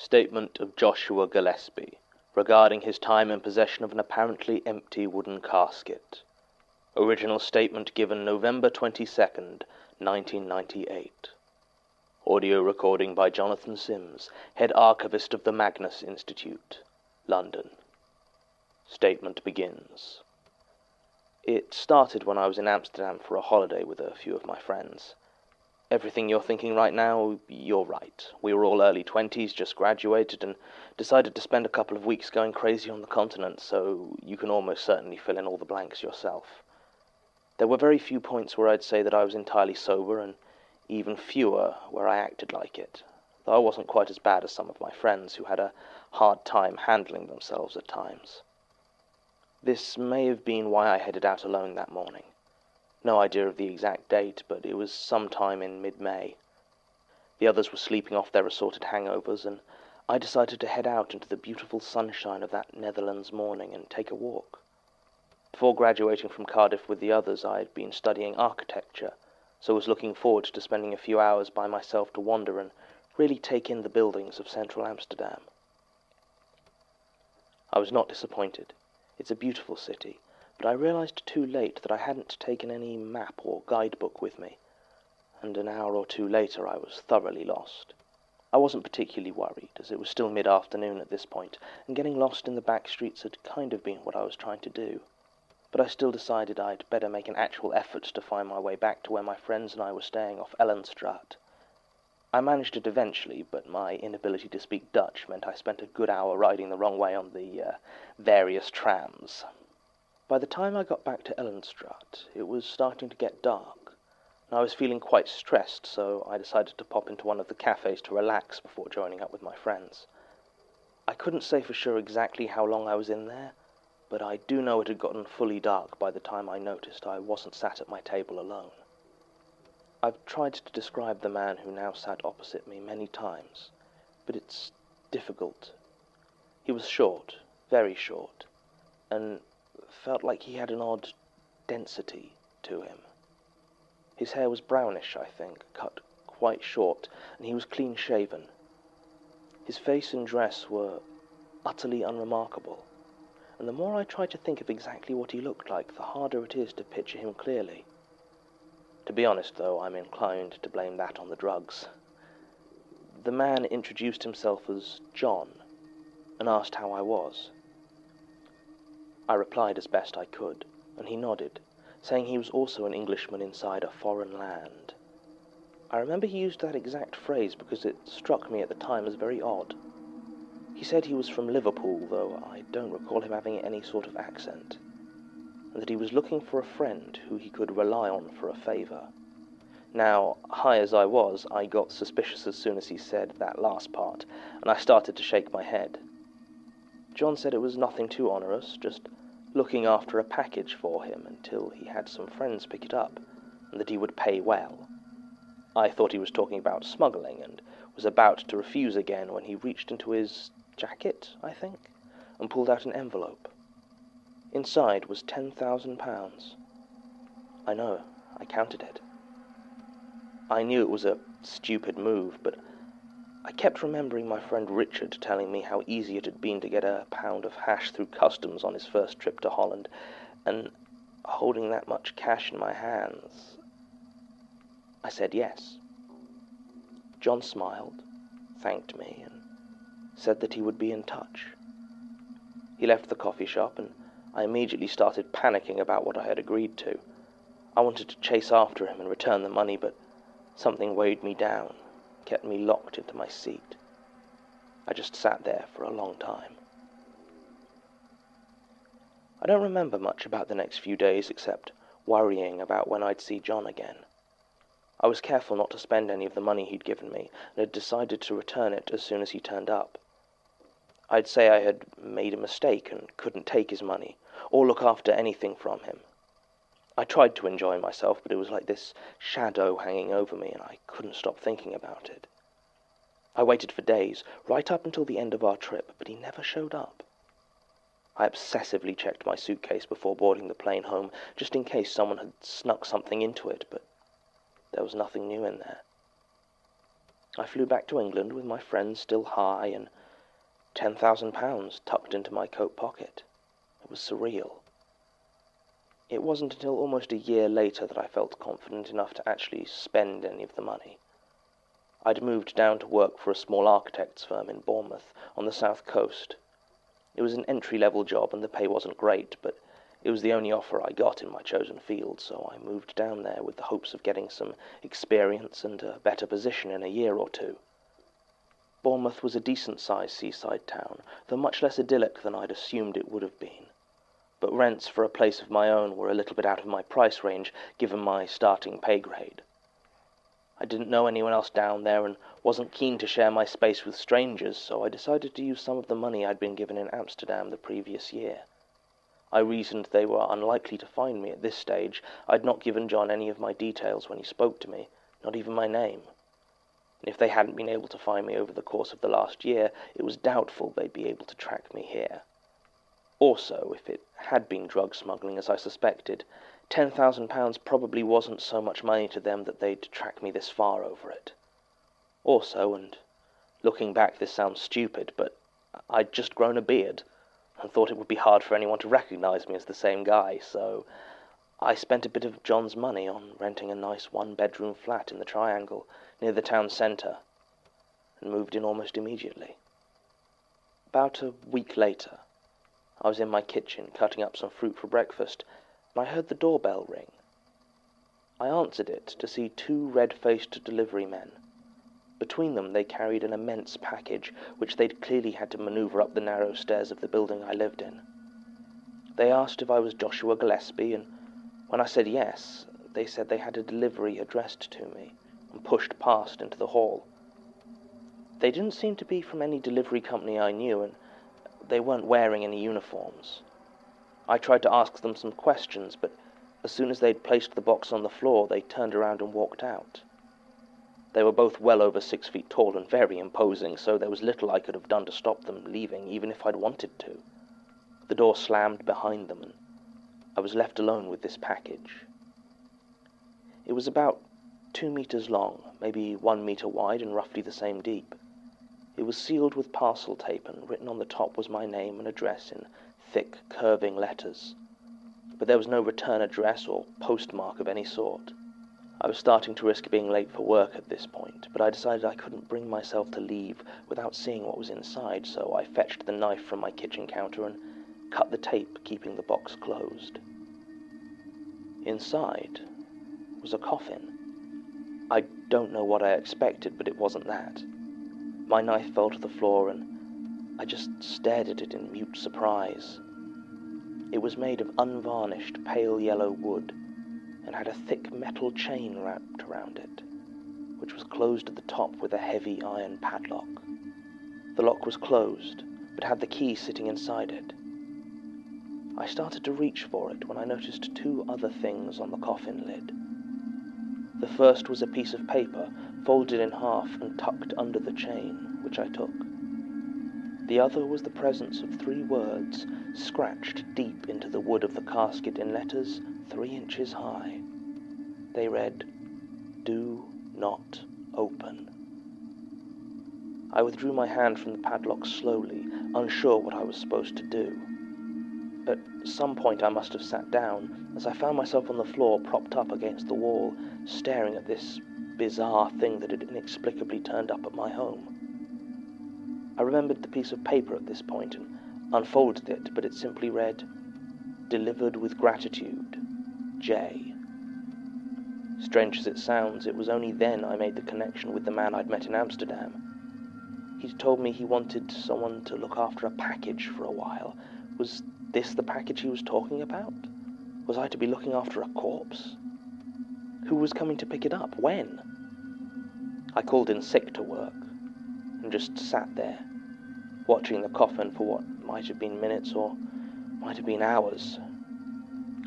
Statement of Joshua Gillespie regarding his time in possession of an apparently empty wooden casket. Original statement given November 22nd, 1998. Audio recording by Jonathan Sims, Head Archivist of the Magnus Institute, London. Statement begins. It started when I was in Amsterdam for a holiday with a few of my friends. Everything you're thinking right now, you're right. We were all early 20s, just graduated, and decided to spend a couple of weeks going crazy on the continent, so you can almost certainly fill in all the blanks yourself. There were very few points where I'd say that I was entirely sober, and even fewer where I acted like it, though I wasn't quite as bad as some of my friends who had a hard time handling themselves at times. This may have been why I headed out alone that morning. No idea of the exact date, but it was sometime in mid-May. The others were sleeping off their assorted hangovers, and I decided to head out into the beautiful sunshine of that Netherlands morning and take a walk. Before graduating from Cardiff with the others, I had been studying architecture, so was looking forward to spending a few hours by myself to wander and really take in the buildings of central Amsterdam. I was not disappointed. It's a beautiful city, but I realized too late that I hadn't taken any map or guidebook with me, and an hour or two later I was thoroughly lost. I wasn't particularly worried, as it was still mid-afternoon at this point, and getting lost in the back streets had kind of been what I was trying to do. But I still decided I'd better make an actual effort to find my way back to where my friends and I were staying off Ellenstraat. I managed it eventually, but my inability to speak Dutch meant I spent a good hour riding the wrong way on the various trams. By the time I got back to Ellenstraat, it was starting to get dark, and I was feeling quite stressed, so I decided to pop into one of the cafes to relax before joining up with my friends. I couldn't say for sure exactly how long I was in there, but I do know it had gotten fully dark by the time I noticed I wasn't sat at my table alone. I've tried to describe the man who now sat opposite me many times, but it's difficult. He was short, very short, and felt like he had an odd density to him. His hair was brownish, I think, cut quite short, and he was clean-shaven. His face and dress were utterly unremarkable, and the more I try to think of exactly what he looked like, the harder it is to picture him clearly. To be honest, though, I'm inclined to blame that on the drugs. The man introduced himself as John, and asked how I was. I replied as best I could, and he nodded, saying he was also an Englishman inside a foreign land. I remember he used that exact phrase because it struck me at the time as very odd. He said he was from Liverpool, though I don't recall him having any sort of accent, and that he was looking for a friend who he could rely on for a favour. Now, high as I was, I got suspicious as soon as he said that last part, and I started to shake my head. John said it was nothing too onerous, just looking after a package for him until he had some friends pick it up, and that he would pay well. I thought he was talking about smuggling, and was about to refuse again when he reached into his jacket, I think, and pulled out an envelope. Inside was £10,000. I know, I counted it. I knew it was a stupid move, but I kept remembering my friend Richard telling me how easy it had been to get a pound of hash through customs on his first trip to Holland, and holding that much cash in my hands, I said yes. John smiled, thanked me, and said that he would be in touch. He left the coffee shop, and I immediately started panicking about what I had agreed to. I wanted to chase after him and return the money, but something weighed me down, kept me locked into my seat. I just sat there for a long time. I don't remember much about the next few days except worrying about when I'd see John again. I was careful not to spend any of the money he'd given me, and had decided to return it as soon as he turned up. I'd say I had made a mistake and couldn't take his money, or look after anything from him. I tried to enjoy myself, but it was like this shadow hanging over me, and I couldn't stop thinking about it. I waited for days, right up until the end of our trip, but he never showed up. I obsessively checked my suitcase before boarding the plane home, just in case someone had snuck something into it, but there was nothing new in there. I flew back to England with my friends still high and £10,000 tucked into my coat pocket. It was surreal. It wasn't until almost a year later that I felt confident enough to actually spend any of the money. I'd moved down to work for a small architect's firm in Bournemouth on the south coast. It was an entry-level job and the pay wasn't great, but it was the only offer I got in my chosen field, so I moved down there with the hopes of getting some experience and a better position in a year or two. Bournemouth was a decent-sized seaside town, though much less idyllic than I'd assumed it would have been. But rents for a place of my own were a little bit out of my price range, given my starting pay grade. I didn't know anyone else down there and wasn't keen to share my space with strangers, so I decided to use some of the money I'd been given in Amsterdam the previous year. I reasoned they were unlikely to find me at this stage. I'd not given John any of my details when he spoke to me, not even my name. And if they hadn't been able to find me over the course of the last year, it was doubtful they'd be able to track me here. Also, if it had been drug smuggling, as I suspected, £10,000 probably wasn't so much money to them that they'd track me this far over it. Also, and looking back this sounds stupid, but I'd just grown a beard, and thought it would be hard for anyone to recognize me as the same guy, so I spent a bit of John's money on renting a nice one-bedroom flat in the Triangle, near the town centre, and moved in almost immediately. About a week later, I was in my kitchen cutting up some fruit for breakfast, and I heard the doorbell ring. I answered it to see two red-faced delivery men. Between them they carried an immense package, which they'd clearly had to manoeuvre up the narrow stairs of the building I lived in. They asked if I was Joshua Gillespie, and when I said yes, they said they had a delivery addressed to me, and pushed past into the hall. They didn't seem to be from any delivery company I knew, and they weren't wearing any uniforms. I tried to ask them some questions, but as soon as they'd placed the box on the floor, they turned around and walked out. They were both well over 6 feet tall and very imposing, so there was little I could have done to stop them leaving, even if I'd wanted to. The door slammed behind them, and I was left alone with this package. It was about 2 meters long, maybe 1 meter wide, and roughly the same deep. It was sealed with parcel tape, and written on the top was my name and address in thick, curving letters. But there was no return address or postmark of any sort. I was starting to risk being late for work at this point, but I decided I couldn't bring myself to leave without seeing what was inside, so I fetched the knife from my kitchen counter and cut the tape, keeping the box closed. Inside was a coffin. I don't know what I expected, but it wasn't that. My knife fell to the floor, and I just stared at it in mute surprise. It was made of unvarnished, pale yellow wood, and had a thick metal chain wrapped around it, which was closed at the top with a heavy iron padlock. The lock was closed, but had the key sitting inside it. I started to reach for it when I noticed two other things on the coffin lid. The first was a piece of paper, folded in half and tucked under the chain, which I took. The other was the presence of 3 words, scratched deep into the wood of the casket in letters 3 inches high. They read, "Do not open." I withdrew my hand from the padlock slowly, unsure what I was supposed to do. At some point I must have sat down, as I found myself on the floor, propped up against the wall, staring at this bizarre thing that had inexplicably turned up at my home. I remembered the piece of paper at this point and unfolded it, but it simply read, "Delivered with gratitude, J." Strange as it sounds, it was only then I made the connection with the man I'd met in Amsterdam. He'd told me he wanted someone to look after a package for a while. Was this the package he was talking about? Was I to be looking after a corpse? Who was coming to pick it up? When? I called in sick to work, and just sat there, watching the coffin for what might have been minutes or might have been hours.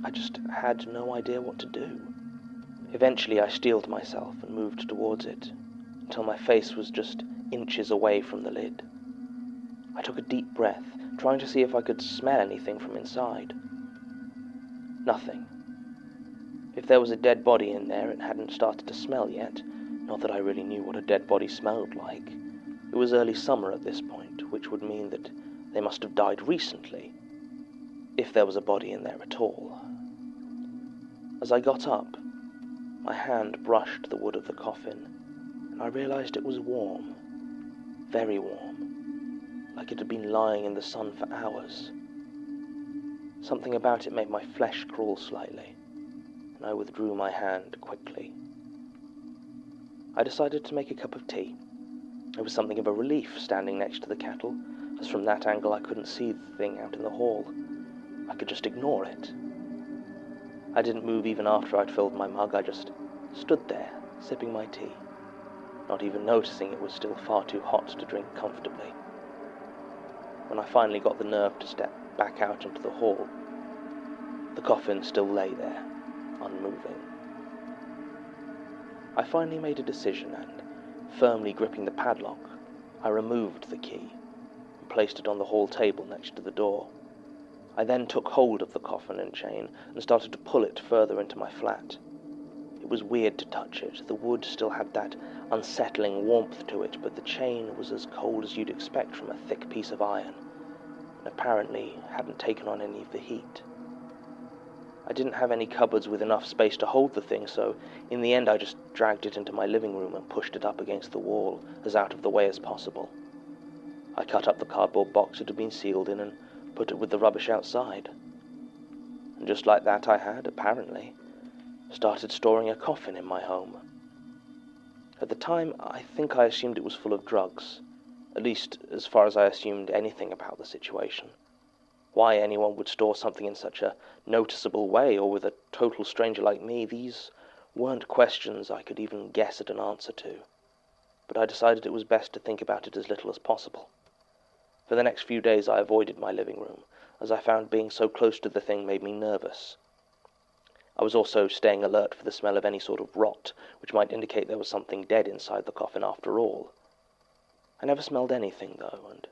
I just had no idea what to do. Eventually I steeled myself and moved towards it, until my face was just inches away from the lid. I took a deep breath, trying to see if I could smell anything from inside. Nothing. If there was a dead body in there, it hadn't started to smell yet, Not that I really knew what a dead body smelled like. It was early summer at this point, which would mean that they must have died recently, if there was a body in there at all. As I got up, my hand brushed the wood of the coffin, and I realized it was warm, very warm, like it had been lying in the sun for hours. Something about it made my flesh crawl slightly, and I withdrew my hand quickly. I decided to make a cup of tea. It was something of a relief standing next to the kettle, as from that angle I couldn't see the thing out in the hall. I could just ignore it. I didn't move even after I'd filled my mug. I just stood there, sipping my tea, not even noticing it was still far too hot to drink comfortably. When I finally got the nerve to step back out into the hall, the coffin still lay there, unmoving. I finally made a decision and, firmly gripping the padlock, I removed the key and placed it on the hall table next to the door. I then took hold of the coffin and chain and started to pull it further into my flat. It was weird to touch it. The wood still had that unsettling warmth to it, but the chain was as cold as you'd expect from a thick piece of iron, and apparently hadn't taken on any of the heat. I didn't have any cupboards with enough space to hold the thing, so in the end I just dragged it into my living room and pushed it up against the wall, as out of the way as possible. I cut up the cardboard box it had been sealed in and put it with the rubbish outside. And just like that I had, apparently, started storing a coffin in my home. At the time, I think I assumed it was full of drugs, at least as far as I assumed anything about the situation. Why anyone would store something in such a noticeable way, or with a total stranger like me, these weren't questions I could even guess at an answer to. But I decided it was best to think about it as little as possible. For the next few days I avoided my living room, as I found being so close to the thing made me nervous. I was also staying alert for the smell of any sort of rot, which might indicate there was something dead inside the coffin after all. I never smelled anything, though, and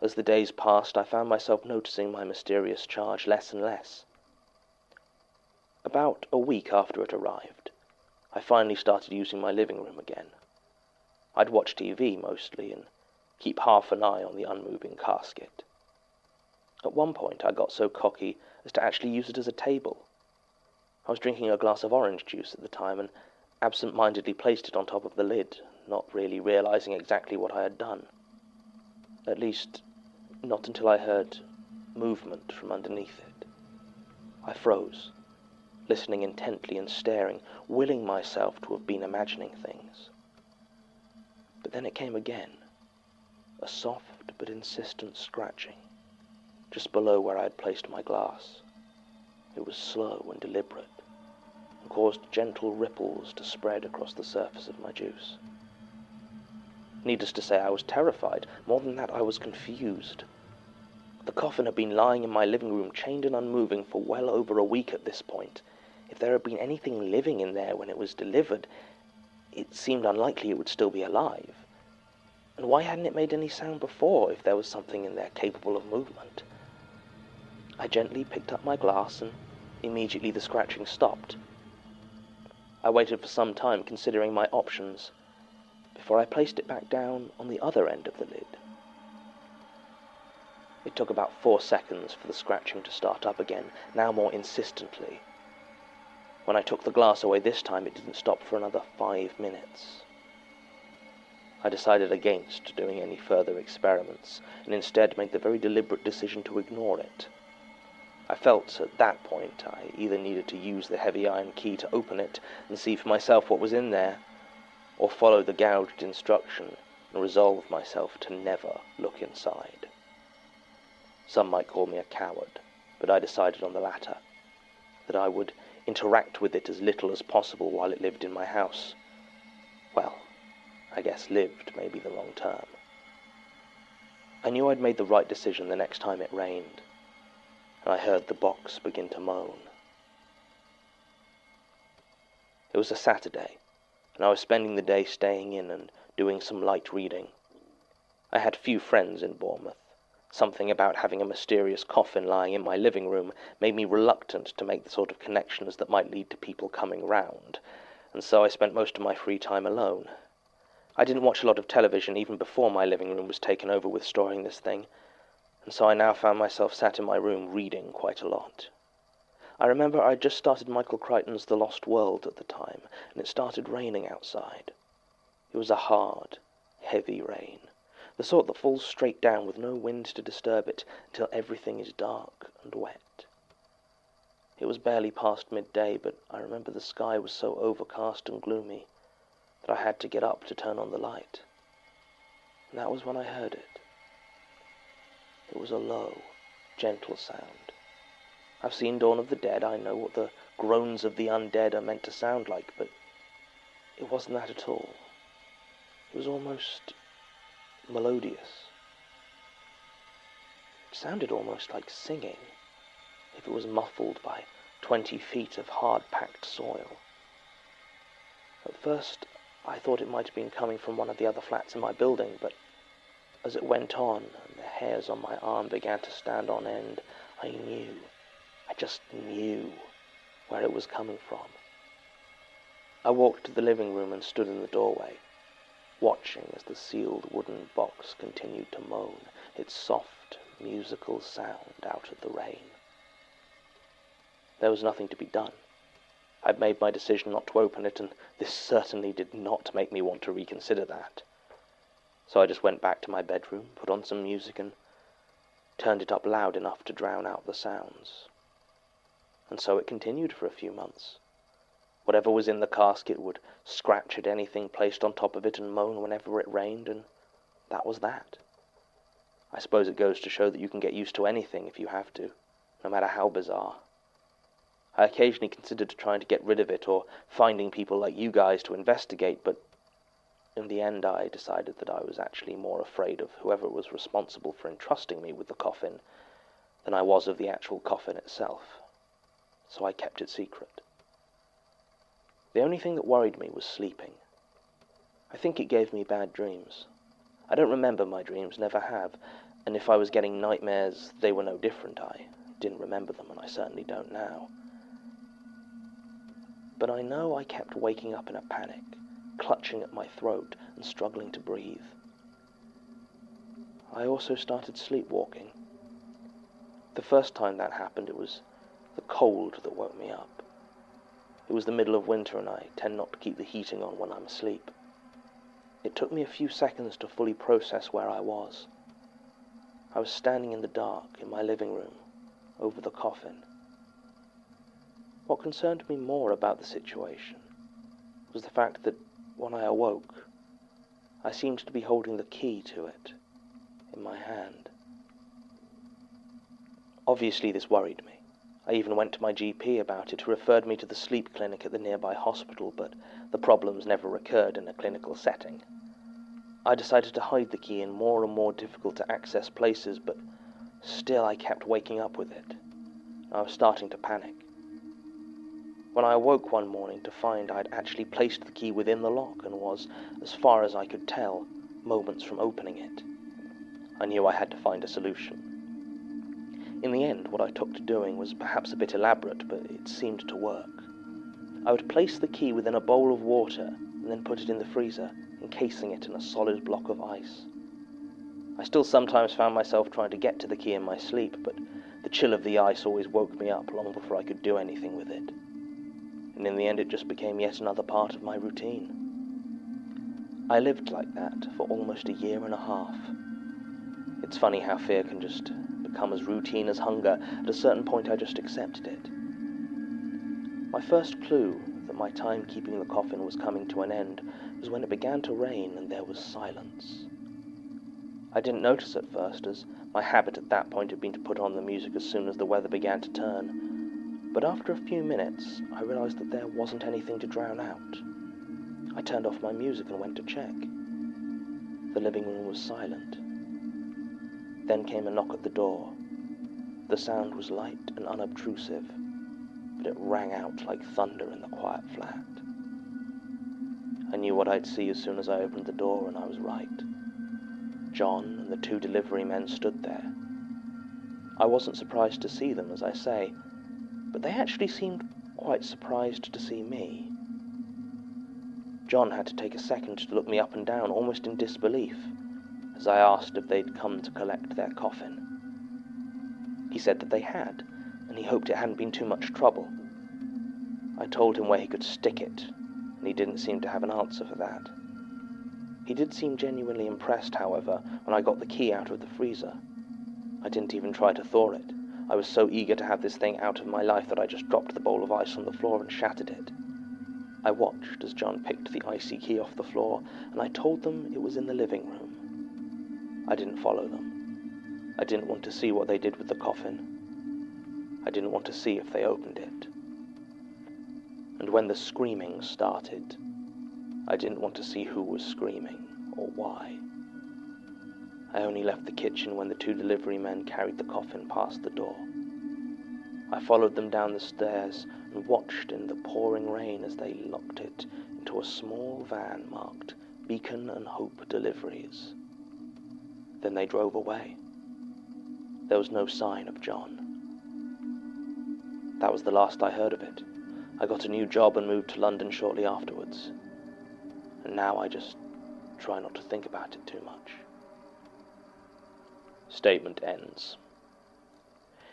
as the days passed I found myself noticing my mysterious charge less and less. About a week after it arrived, I finally started using my living room again. I'd watch TV mostly, and keep half an eye on the unmoving casket. At one point I got so cocky as to actually use it as a table. I was drinking a glass of orange juice at the time and absent-mindedly placed it on top of the lid, not really realizing exactly what I had done. At least, not until I heard movement from underneath it. I froze, listening intently and staring, willing myself to have been imagining things. But then it came again, a soft but insistent scratching, just below where I had placed my glass. It was slow and deliberate, and caused gentle ripples to spread across the surface of my juice. Needless to say, I was terrified. More than that, I was confused. The coffin had been lying in my living room, chained and unmoving, for well over a week at this point. If there had been anything living in there when it was delivered, it seemed unlikely it would still be alive. And why hadn't it made any sound before, if there was something in there capable of movement? I gently picked up my glass, and immediately the scratching stopped. I waited for some time, considering my options, before I placed it back down on the other end of the lid. It took about 4 seconds for the scratching to start up again, now more insistently. When I took the glass away this time, it didn't stop for another 5 minutes. I decided against doing any further experiments, and instead made the very deliberate decision to ignore it. I felt at that point I either needed to use the heavy iron key to open it and see for myself what was in there, or follow the gouged instruction and resolve myself to never look inside. Some might call me a coward, but I decided on the latter, that I would interact with it as little as possible while it lived in my house. Well, I guess lived may be the wrong term. I knew I'd made the right decision the next time it rained, and I heard the box begin to moan. It was a Saturday, and I was spending the day staying in and doing some light reading. I had few friends in Bournemouth. Something about having a mysterious coffin lying in my living room made me reluctant to make the sort of connections that might lead to people coming round, and so I spent most of my free time alone. I didn't watch a lot of television even before my living room was taken over with storing this thing, and so I now found myself sat in my room reading quite a lot. I remember I'd just started Michael Crichton's The Lost World at the time, and it started raining outside. It was a hard, heavy rain, the sort that falls straight down with no wind to disturb it until everything is dark and wet. It was barely past midday, but I remember the sky was so overcast and gloomy that I had to get up to turn on the light. And that was when I heard it. It was a low, gentle sound. I've seen Dawn of the Dead. I know what the groans of the undead are meant to sound like, but it wasn't that at all. It was almost melodious. It sounded almost like singing, if it was muffled by 20 feet of hard-packed soil. At first, I thought it might have been coming from one of the other flats in my building, but as it went on and the hairs on my arm began to stand on end, I just knew where it was coming from. I walked to the living room and stood in the doorway, watching as the sealed wooden box continued to moan its soft, musical sound out of the rain. There was nothing to be done. I'd made my decision not to open it, and this certainly did not make me want to reconsider that. So I just went back to my bedroom, put on some music, and turned it up loud enough to drown out the sounds. And so it continued for a few months. Whatever was in the casket would scratch at anything placed on top of it and moan whenever it rained, and that was that. I suppose it goes to show that you can get used to anything if you have to, no matter how bizarre. I occasionally considered trying to get rid of it or finding people like you guys to investigate, but in the end I decided that I was actually more afraid of whoever was responsible for entrusting me with the coffin than I was of the actual coffin itself, so I kept it secret. The only thing that worried me was sleeping. I think it gave me bad dreams. I don't remember my dreams, never have, and if I was getting nightmares, they were no different. I didn't remember them, and I certainly don't now. But I know I kept waking up in a panic, clutching at my throat and struggling to breathe. I also started sleepwalking. The first time that happened, it was the cold that woke me up. It was the middle of winter, and I tend not to keep the heating on when I'm asleep. It took me a few seconds to fully process where I was. I was standing in the dark in my living room, over the coffin. What concerned me more about the situation was the fact that when I awoke, I seemed to be holding the key to it in my hand. Obviously this worried me. I even went to my GP about it, who referred me to the sleep clinic at the nearby hospital, but the problems never recurred in a clinical setting. I decided to hide the key in more and more difficult to access places, but still I kept waking up with it. I was starting to panic. When I awoke one morning to find I'd actually placed the key within the lock and was, as far as I could tell, moments from opening it, I knew I had to find a solution. In the end, what I took to doing was perhaps a bit elaborate, but it seemed to work. I would place the key within a bowl of water and then put it in the freezer, encasing it in a solid block of ice. I still sometimes found myself trying to get to the key in my sleep, but the chill of the ice always woke me up long before I could do anything with it. And in the end it just became yet another part of my routine. I lived like that for almost a year and a half. It's funny how fear can just become as routine as hunger. At a certain point I just accepted it. My first clue that my time keeping the coffin was coming to an end was when it began to rain and there was silence. I didn't notice at first, as my habit at that point had been to put on the music as soon as the weather began to turn. But after a few minutes, I realized that there wasn't anything to drown out. I turned off my music and went to check. The living room was silent. Then came a knock at the door. The sound was light and unobtrusive, but it rang out like thunder in the quiet flat. I knew what I'd see as soon as I opened the door, and I was right. John and the 2 delivery men stood there. I wasn't surprised to see them, as I say, but they actually seemed quite surprised to see me. John had to take a second to look me up and down, almost in disbelief, as I asked if they'd come to collect their coffin. He said that they had, and he hoped it hadn't been too much trouble. I told him where he could stick it, and he didn't seem to have an answer for that. He did seem genuinely impressed, however, when I got the key out of the freezer. I didn't even try to thaw it. I was so eager to have this thing out of my life that I just dropped the bowl of ice on the floor and shattered it. I watched as John picked the icy key off the floor, and I told them it was in the living room. I didn't follow them. I didn't want to see what they did with the coffin. I didn't want to see if they opened it. And when the screaming started, I didn't want to see who was screaming or why. I only left the kitchen when the 2 delivery men carried the coffin past the door. I followed them down the stairs and watched in the pouring rain as they locked it into a small van marked Beacon and Hope Deliveries. Then they drove away. There was no sign of John. That was the last I heard of it. I got a new job and moved to London shortly afterwards. And now I just try not to think about it too much. Statement ends.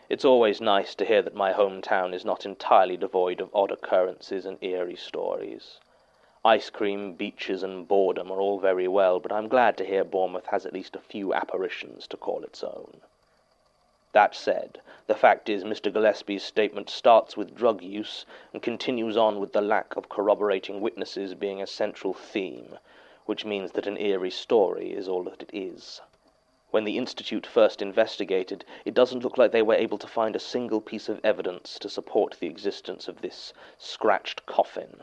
It's always nice to hear that my hometown is not entirely devoid of odd occurrences and eerie stories. Ice cream, beaches, and boredom are all very well, but I'm glad to hear Bournemouth has at least a few apparitions to call its own. That said, the fact is Mr. Gillespie's statement starts with drug use and continues on with the lack of corroborating witnesses being a central theme, which means that an eerie story is all that it is. When the Institute first investigated, it doesn't look like they were able to find a single piece of evidence to support the existence of this scratched coffin,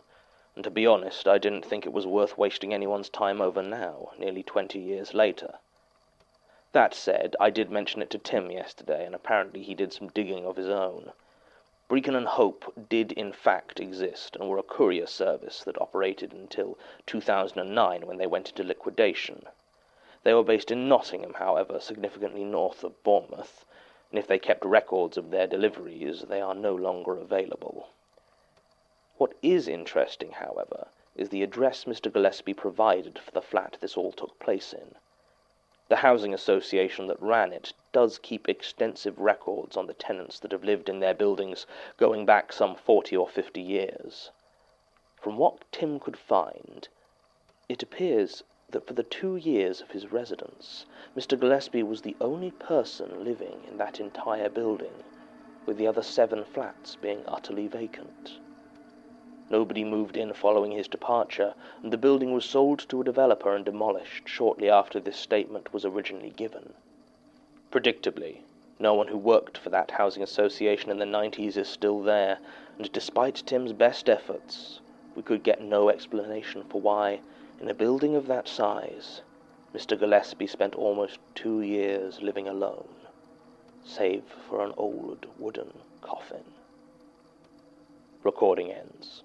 and to be honest, I didn't think it was worth wasting anyone's time over now, nearly 20 years later. That said, I did mention it to Tim yesterday, and apparently he did some digging of his own. Beacon and Hope did in fact exist, and were a courier service that operated until 2009 when they went into liquidation. They were based in Nottingham, however, significantly north of Bournemouth, and if they kept records of their deliveries, they are no longer available. What is interesting, however, is the address Mr. Gillespie provided for the flat this all took place in. The housing association that ran it does keep extensive records on the tenants that have lived in their buildings going back some 40 or 50 years. From what Tim could find, it appears that for the 2 years of his residence, Mr. Gillespie was the only person living in that entire building, with the other 7 flats being utterly vacant. Nobody moved in following his departure, and the building was sold to a developer and demolished shortly after this statement was originally given. Predictably, no one who worked for that housing association in the 90s is still there, and despite Tim's best efforts, we could get no explanation for why, in a building of that size, Mr. Gillespie spent almost 2 years living alone, save for an old wooden coffin. Recording ends.